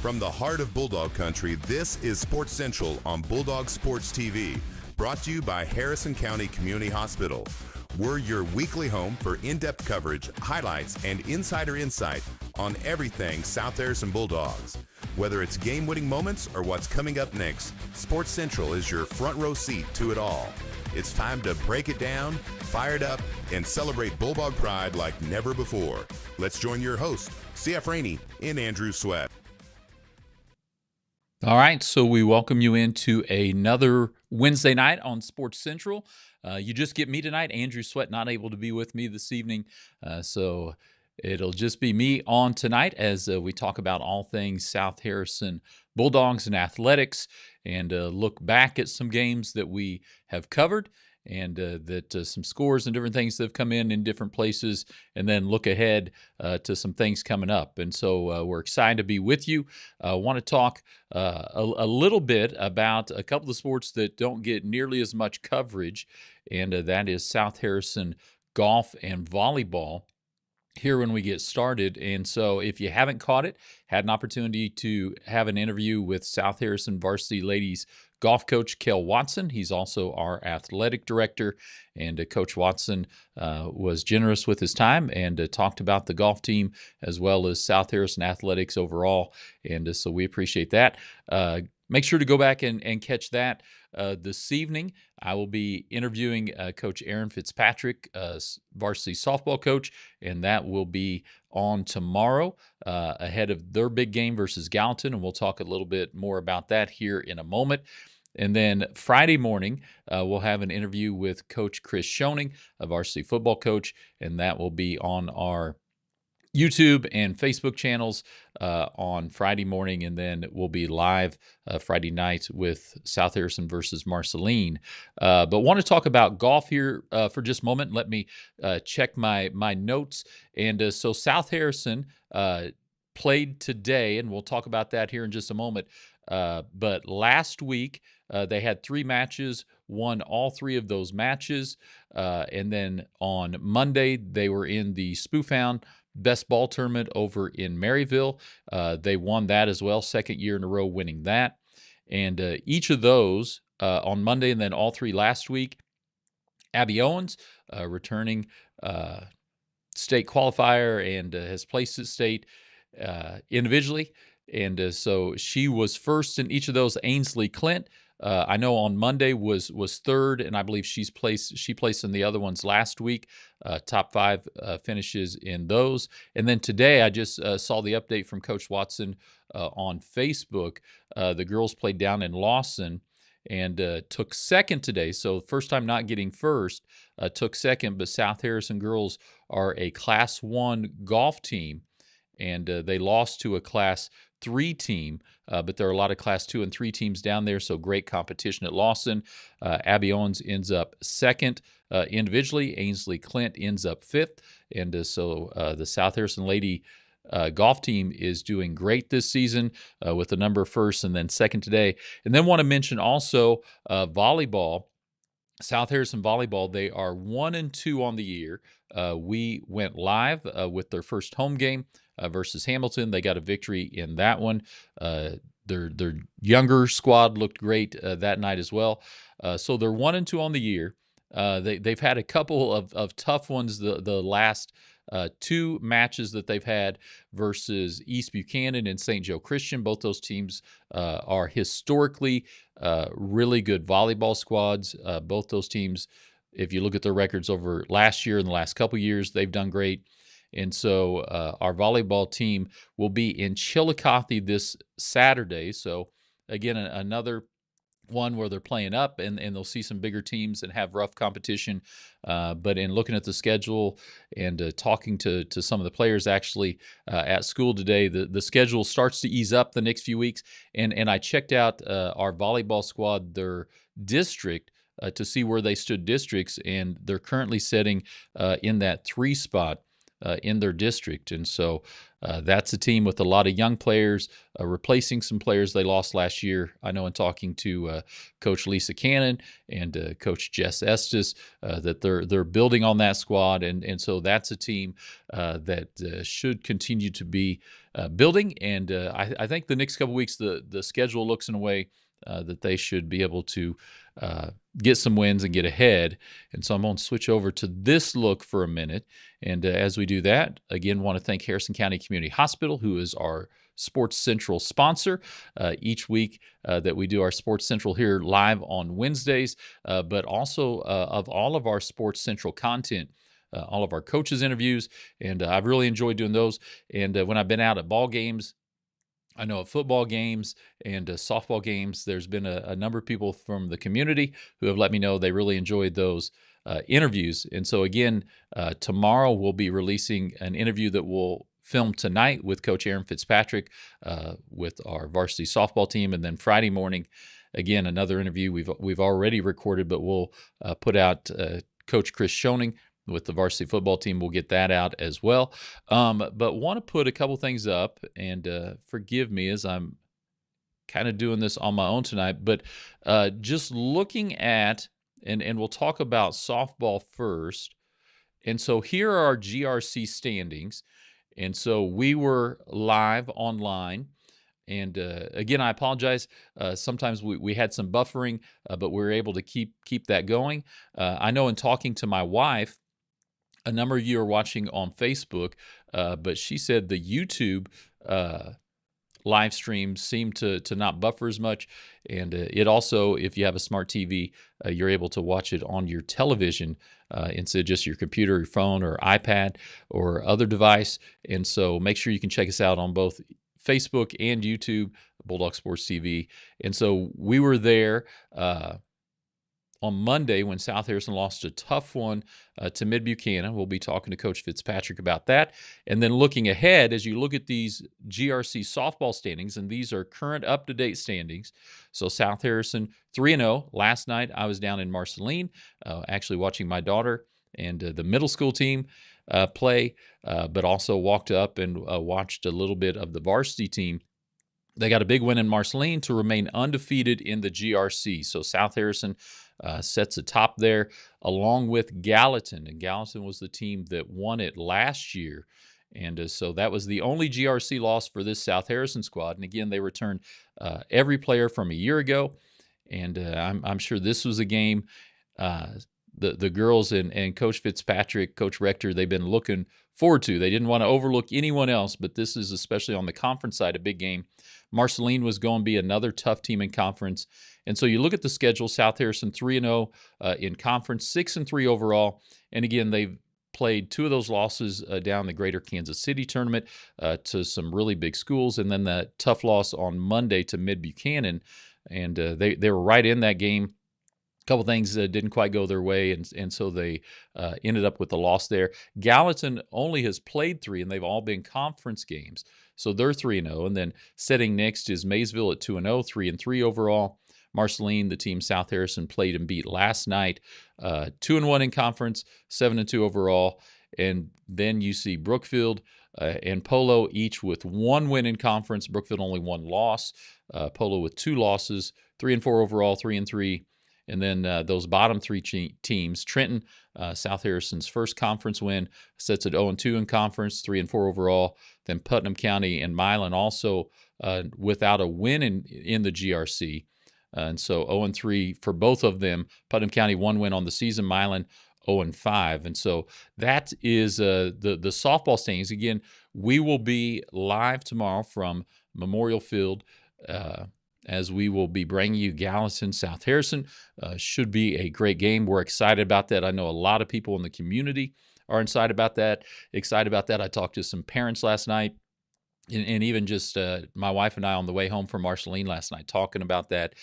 From the heart of Bulldog Country, this is Sports Central on Bulldog Sports TV, brought to you by Harrison County Community Hospital. We're your weekly home for in-depth coverage, highlights, and insider insight on everything South Harrison Bulldogs. Whether it's game-winning moments or what's coming up next, Sports Central is your front row seat to it all. It's time to break it down, fire it up, and celebrate Bulldog pride like never before. Let's join your host, CF Rainey and Andrew Sweat. All right, so we welcome you into another Wednesday night on Sports Central. You just get me tonight. Andrew Sweat not able to be with me this evening, so it'll just be me on tonight as we talk about all things South Harrison Bulldogs and athletics, and look back at some games that we have covered, and some scores and different things that have come in different places, and then look ahead to some things coming up. And so we're excited to be with you. I want to talk a little bit about a couple of sports that don't get nearly as much coverage, and that is South Harrison golf and volleyball here when we get started. And so if you haven't caught it, had an opportunity to have an interview with South Harrison varsity ladies golf coach Kel Watson. He's also our athletic director, and Coach Watson was generous with his time and talked about the golf team as well as South Harrison athletics overall, and so we appreciate that. Make sure to go back and catch that this evening. I will be interviewing Coach Aaron Fitzpatrick, varsity softball coach, and that will be on tomorrow ahead of their big game versus Gallatin, and we'll talk a little bit more about that here in a moment. And then Friday morning, we'll have an interview with Coach Chris Schoening, a varsity football coach, and that will be on our YouTube and Facebook channels on Friday morning, and then we'll be live Friday night with South Harrison versus Marceline. But want to talk about golf here for just a moment. Let me check my notes. And so South Harrison played today, and we'll talk about that here in just a moment. But last week, they had 3 matches, won all 3 of those matches. And then on Monday, they were in the Spoofhound Best Ball Tournament over in Maryville. They won that as well, second year in a row winning that. And each of those on Monday, and then all 3 last week, Abby Owens, returning state qualifier, and has placed at state individually. And so she was first in each of those. Ainsley Clint, I know on Monday was third, and I believe she placed in the other ones last week. Top 5 finishes in those. And then today I just saw the update from Coach Watson on Facebook. The girls played down in Lawson and took second today. So first time not getting first, took second. But South Harrison girls are a Class 1 golf team, and they lost to a Class 3 team, but there are a lot of Class 2 and 3 teams down there, so great competition at Lawson. Abby Owens ends up second individually. Ainsley Clint ends up 5th, and so the South Harrison Lady golf team is doing great this season with a number of firsts and then second today. And then want to mention also volleyball. South Harrison Volleyball, they are 1-2 on the year. We went live with their first home game versus Hamilton. They got a victory in that one. Their younger squad looked great that night as well. So they're 1-2 on the year. They've had a couple of tough ones the last 2 matches that they've had versus East Buchanan and St. Joe Christian. Both those teams are historically really good volleyball squads. Both those teams, if you look at their records over last year and the last couple years, they've done great. And so our volleyball team will be in Chillicothe this Saturday. So again, another one where they're playing up, and they'll see some bigger teams and have rough competition. But in looking at the schedule and talking to some of the players actually at school today, the schedule starts to ease up the next few weeks. And I checked out our volleyball squad, their district, to see where they stood districts, and they're currently sitting in that 3 spot. in their district. And so that's a team with a lot of young players, replacing some players they lost last year. I know in talking to Coach Lisa Cannon and Coach Jess Estes that they're building on that squad, and so that's a team that should continue to be building. And I think the next couple weeks the schedule looks in a way that they should be able to get some wins and get ahead. And so I'm going to switch over to this look for a minute. And as we do that, again, want to thank Harrison County Community Hospital, who is our Sports Central sponsor each week that we do our Sports Central here live on Wednesdays, but also of all of our Sports Central content. All of our coaches' interviews, and I've really enjoyed doing those. And when I've been out at ball games, I know at football games and softball games, there's been a number of people from the community who have let me know they really enjoyed those interviews. And so again, tomorrow we'll be releasing an interview that we'll film tonight with Coach Aaron Fitzpatrick with our varsity softball team, and then Friday morning, again, another interview we've already recorded, but we'll put out Coach Chris Schoening with the varsity football team. We'll get that out as well. But want to put a couple things up, and forgive me as I'm kind of doing this on my own tonight, but just looking at, and we'll talk about softball first. And so here are our GRC standings. And so we were live online. And again, I apologize. Sometimes we had some buffering, but we were able to keep that going. I know in talking to my wife, a number of you are watching on Facebook, but she said the YouTube live streams seem to not buffer as much. And it also, if you have a smart TV, you're able to watch it on your television instead of just your computer, your phone, or iPad, or other device. And so make sure you can check us out on both Facebook and YouTube, Bulldog Sports TV. And so we were there on Monday when South Harrison lost a tough one to Mid-Buchanan. We'll be talking to Coach Fitzpatrick about that. And then looking ahead, as you look at these GRC softball standings, and these are current up-to-date standings. So South Harrison 3-0. Last night I was down in Marceline, actually watching my daughter and the middle school team play, but also walked up and watched a little bit of the varsity team. They got a big win in Marceline to remain undefeated in the GRC. So South Harrison sets atop there, along with Gallatin. And Gallatin was the team that won it last year. And so that was the only GRC loss for this South Harrison squad. And again, they returned every player from a year ago. And I'm sure this was a game the girls and Coach Fitzpatrick, Coach Rector, they've been looking forward to. They didn't want to overlook anyone else, but this is, especially on the conference side, a big game. Marceline was going to be another tough team in conference. And so you look at the schedule, South Harrison 3-0 in conference, 6-3 overall. And again, they've played two of those losses down the Greater Kansas City tournament to some really big schools, and then that tough loss on Monday to Mid-Buchanan. And they were right in that game. A couple things didn't quite go their way, and so they ended up with a loss there. Gallatin only has played 3, and they've all been conference games. So they're 3-0. And then sitting next is Maysville at 2-0, 3-3 overall. Marceline, the team South Harrison played and beat last night, 2-1 in conference, 7-2 overall. And then you see Brookfield and Polo each with 1 win in conference. Brookfield only 1 loss. Polo with 2 losses, 3-4 overall, 3-3. And then those bottom 3 teams, Trenton, South Harrison's first conference win, sets at 0-2 in conference, 3-4 overall. Then Putnam County and Milan also without a win in the GRC. And so 0-3 for both of them. Putnam County 1 win on the season, Milan 0-5. And so that is the softball standings. Again, we will be live tomorrow from Memorial Field as we will be bringing you Gallatin, South Harrison. Should be a great game. We're excited about that. I know a lot of people in the community are excited about that. I talked to some parents last night, and even just my wife and I on the way home from Marceline last night, talking about that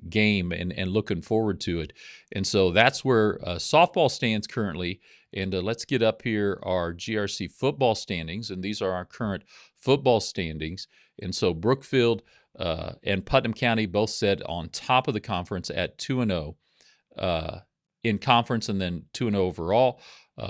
game and looking forward to it. And so that's where softball stands currently. And let's get up here our GRC football standings, and these are our current football standings. And so Brookfield and Putnam County both set on top of the conference at 2-0 in conference, and then 2-0 overall.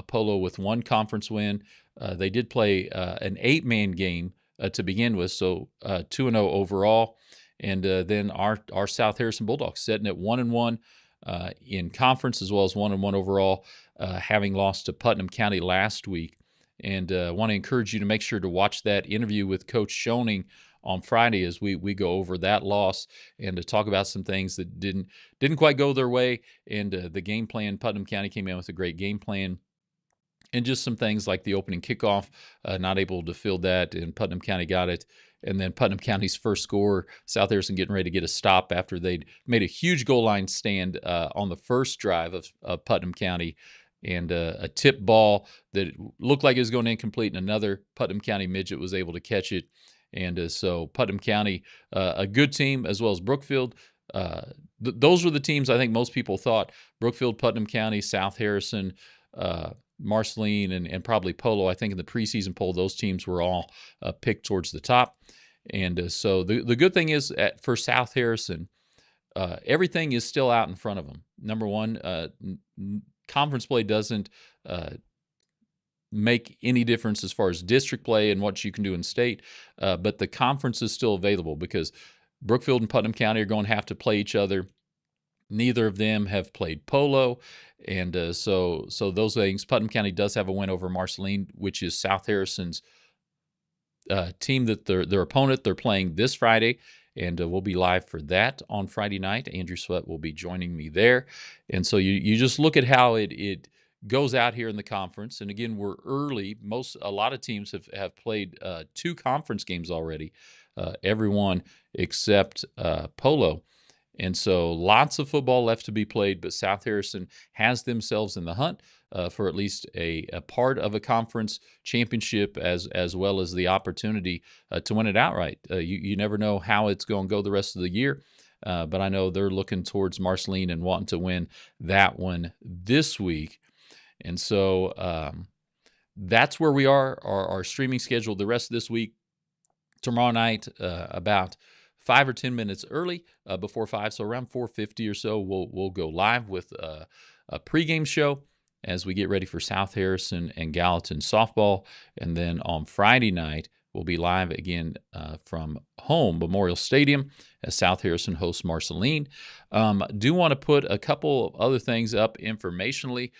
Polo with 1 conference win, They did play an 8-man game to begin with, so 2-0 overall. And then our South Harrison Bulldogs sitting at 1-1 in conference, as well as 1-1 overall, having lost to Putnam County last week. And I want to encourage you to make sure to watch that interview with Coach Schoening on Friday as we go over that loss and to talk about some things that didn't quite go their way. And the game plan, Putnam County came in with a great game plan. And just some things like the opening kickoff, not able to field that, and Putnam County got it. And then Putnam County's first score, South Harrison getting ready to get a stop after they'd made a huge goal line stand on the first drive of Putnam County. And a tip ball that looked like it was going incomplete, and another Putnam County midget was able to catch it. And so Putnam County, a good team, as well as Brookfield. Those were the teams I think most people thought. Brookfield, Putnam County, South Harrison, Marceline, and probably Polo. I think in the preseason poll, those teams were all picked towards the top. And so the good thing is for South Harrison, everything is still out in front of them. Number one, conference play doesn't make any difference as far as district play and what you can do in state, but the conference is still available because Brookfield and Putnam County are going to have to play each other. Neither of them have played polo, and so those things. Putnam County does have a win over Marceline, which is South Harrison's team that their opponent. They're playing this Friday, and we'll be live for that on Friday night. Andrew Sweat will be joining me there, and so you just look at how it goes out here in the conference. And again, we're early. A lot of teams have played 2 conference games already, everyone except polo. And so lots of football left to be played, but South Harrison has themselves in the hunt for at least a part of a conference championship, as well as the opportunity to win it outright. You never know how it's going to go the rest of the year, but I know they're looking towards Marceline and wanting to win that one this week. And so that's where we are, our streaming schedule the rest of this week. Tomorrow night, about 5 or 10 minutes early, before 5, so around 4:50 or so, we'll go live with a pregame show as we get ready for South Harrison and Gallatin softball. And then on Friday night, we'll be live again from home, Memorial Stadium, as South Harrison hosts Marceline. Do want to put a couple of other things up informationally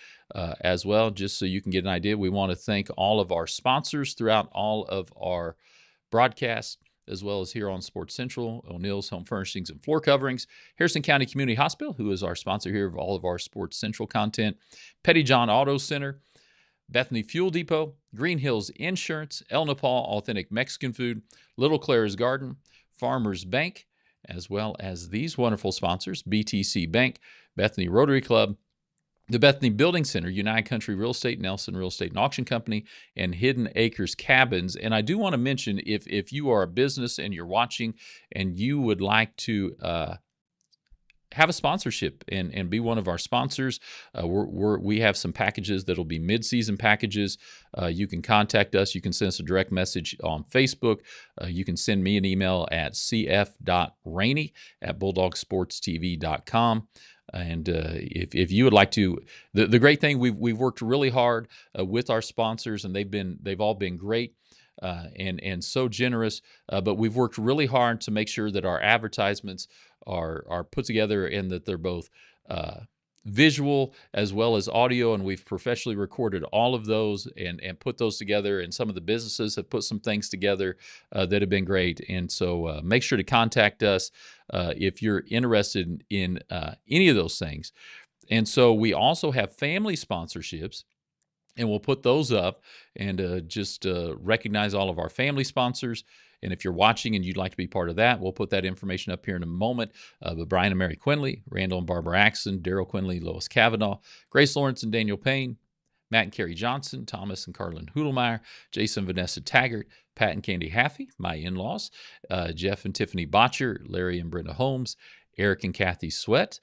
as well, just so you can get an idea. We want to thank all of our sponsors throughout all of our broadcasts, as well as here on Sports Central, O'Neill's Home Furnishings and Floor Coverings, Harrison County Community Hospital, who is our sponsor here of all of our Sports Central content, Petty John Auto Center, Bethany Fuel Depot, Green Hills Insurance, El Nepal Authentic Mexican Food, Little Claire's Garden, Farmers Bank, as well as these wonderful sponsors, BTC Bank, Bethany Rotary Club, the Bethany Building Center, United Country Real Estate, Nelson Real Estate and Auction Company, and Hidden Acres Cabins. And I do want to mention, if you are a business and you're watching and you would like to have a sponsorship and be one of our sponsors, we have some packages that'll be mid-season packages. You can contact us. You can send us a direct message on Facebook. You can send me an email at cf.rainey@bulldogsportstv.com. And if you would like to, the great thing, we've worked really hard with our sponsors, and they've all been great and so generous. But we've worked really hard to make sure that our advertisements are put together and that they're both visual as well as audio, and we've professionally recorded all of those and put those together. And some of the businesses have put some things together that have been great. And so make sure to contact us if you're interested in any of those things. And so we also have family sponsorships, and we'll put those up and just recognize all of our family sponsors. And if you're watching and you'd like to be part of that, we'll put that information up here in a moment. But Brian and Mary Quinley, Randall and Barbara Axon, Daryl Quinley, Lois Kavanaugh, Grace Lawrence and Daniel Payne, Matt and Carrie Johnson, Thomas and Carlin Hudelmeyer, Jason and Vanessa Taggart, Pat and Candy Haffey, my in-laws, Jeff and Tiffany Botcher, Larry and Brenda Holmes, Eric and Kathy Sweat,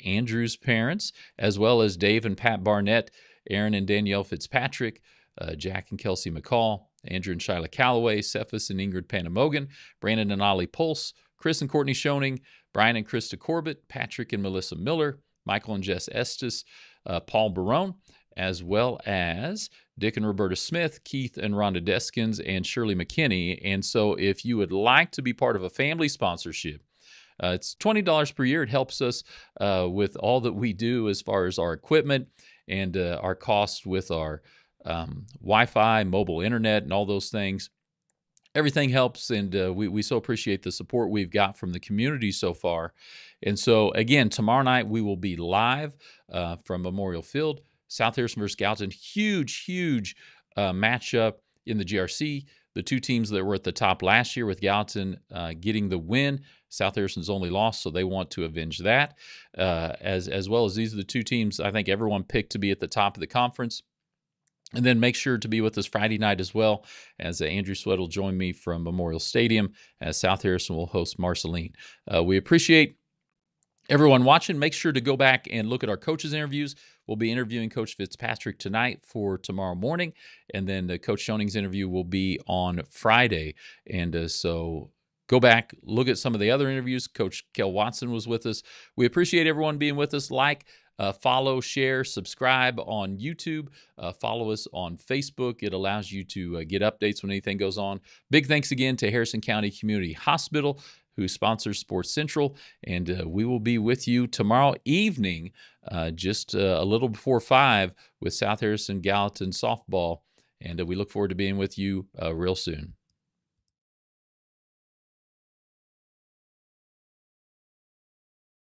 Andrew's parents, as well as Dave and Pat Barnett, Aaron and Danielle Fitzpatrick, Jack and Kelsey McCall, Andrew and Shyla Calloway, Cephas and Ingrid Panamogan, Brandon and Ollie Pulse, Chris and Courtney Schoening, Brian and Krista Corbett, Patrick and Melissa Miller, Michael and Jess Estes, Paul Barone, as well as Dick and Roberta Smith, Keith and Rhonda Deskins, and Shirley McKinney. And so if you would like to be part of a family sponsorship, it's $20 per year. It helps us with all that we do as far as our equipment and our costs with our Wi-Fi, mobile internet, and all those things. Everything helps, and we so appreciate the support we've got from the community so far. And so, again, tomorrow night we will be live from Memorial Field. South Harrison versus Gallatin. Huge matchup in the GRC. The two teams that were at the top last year, with Gallatin getting the win. South Harrison's only lost, so they want to avenge that. As well as these are the two teams I think everyone picked to be at the top of the conference. And then make sure to be with us Friday night as well, as Andrew Sweat will join me from Memorial Stadium, as South Harrison will host Marceline. We appreciate everyone watching. Make sure to go back and look at our coaches' interviews. We'll be interviewing Coach Fitzpatrick tonight for tomorrow morning, and then Coach Schoning's interview will be on Friday. And so go back, look at some of the other interviews. Coach Kel Watson was with us. We appreciate everyone being with us. Follow, share, subscribe on YouTube. Follow us on Facebook. It allows you to get updates when anything goes on. Big thanks again to Harrison County Community Hospital, who sponsors Sports Central. And we will be with you tomorrow evening, just a little before 5, with South Harrison Gallatin softball. And we look forward to being with you real soon.